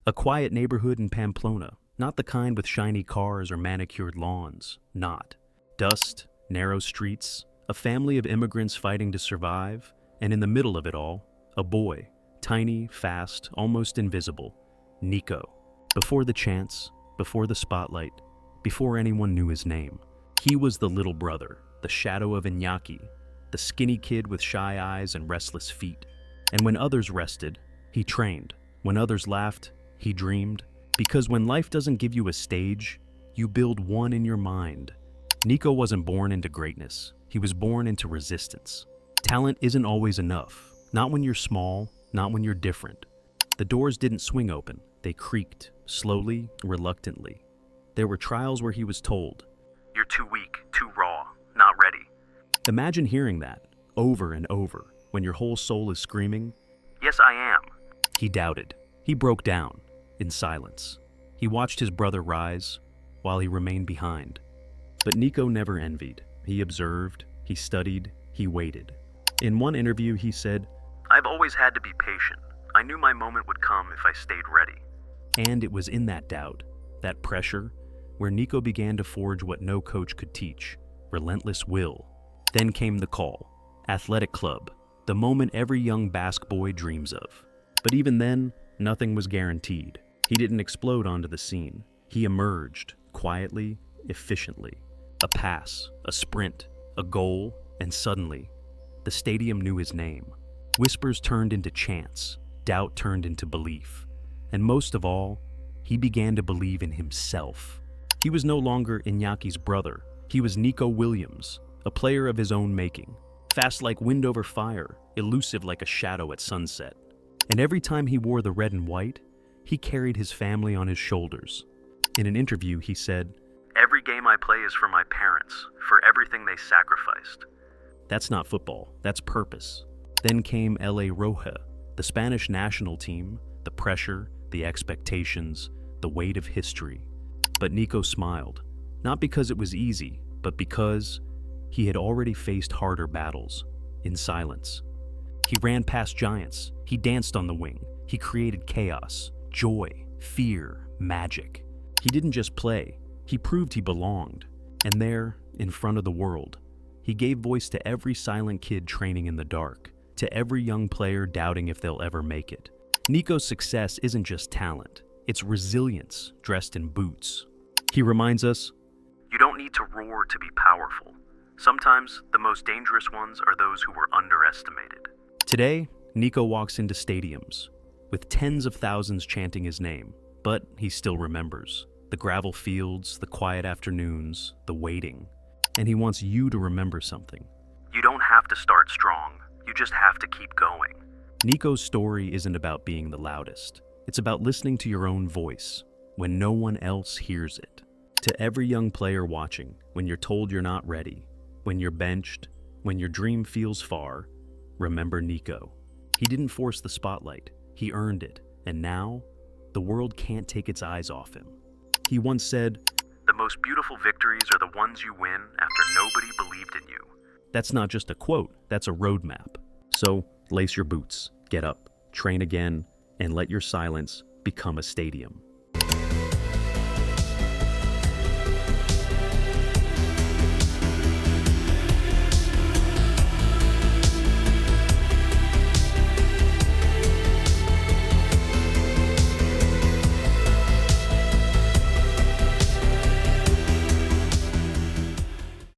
A quiet neighborhood in Pamplona, not the kind with shiny cars or manicured lawns, not. Dust, narrow streets, a family of immigrants fighting to survive, and in the middle of it all, a boy, tiny, fast, almost invisible, NICO. Before the chance, before the spotlight, before anyone knew his name, he was the little brother, the shadow of Iñaki, the skinny kid with shy eyes and restless feet. And when others rested, he trained. When others laughed, he dreamed. Because when life doesn't give you a stage, you build one in your mind. NICO wasn't born into greatness. He was born into resistance. Talent isn't always enough. Not when you're small, not when you're different. The doors didn't swing open. They creaked, slowly, reluctantly. There were trials where he was told, "You're too weak, too raw, not ready." Imagine hearing that, over and over, when your whole soul is screaming, "Yes, I am." He doubted. He broke down, in silence. He watched his brother rise, while he remained behind. But NICO never envied. He observed, he studied, he waited. In one interview, he said, "I've always had to be patient. I knew my moment would come if I stayed ready." And it was in that doubt, that pressure, where NICO began to forge what no coach could teach, relentless will. Then came the call, athletic club, the moment every young Basque boy dreams of. But even then, nothing was guaranteed. He didn't explode onto the scene. He emerged, quietly, efficiently. A pass, a sprint, a goal, and suddenly, the stadium knew his name. Whispers turned into chants, doubt turned into belief. And most of all, he began to believe in himself. He was no longer Iñaki's brother. He was NICO Williams, a player of his own making. Fast like wind over fire, elusive like a shadow at sunset. And every time he wore the red and white, he carried his family on his shoulders. In an interview, he said, "Every game I play is for my parents, for everything they sacrificed." That's not football, that's purpose. Then came LA Roja, the Spanish national team, the pressure, the expectations, the weight of history. But NICO smiled, not because it was easy, but because he had already faced harder battles, in silence. He ran past giants, he danced on the wing, he created chaos, joy, fear, magic. He didn't just play, he proved he belonged. And there, in front of the world, he gave voice to every silent kid training in the dark, to every young player doubting if they'll ever make it. NICO's success isn't just talent, it's resilience dressed in boots. He reminds us, "You don't need to roar to be powerful. Sometimes the most dangerous ones are those who were underestimated." Today, NICO walks into stadiums, with tens of thousands chanting his name, but he still remembers. The gravel fields, the quiet afternoons, the waiting. And he wants you to remember something. You don't have to start strong, you just have to keep going. NICO's story isn't about being the loudest. It's about listening to your own voice, when no one else hears it. To every young player watching, when you're told you're not ready, when you're benched, when your dream feels far, remember NICO. He didn't force the spotlight, he earned it, and now, the world can't take its eyes off him. He once said, "The most beautiful victories are the ones you win after nobody believed in you." That's not just a quote, that's a roadmap. So, lace your boots, get up, train again, and let your silence become a stadium.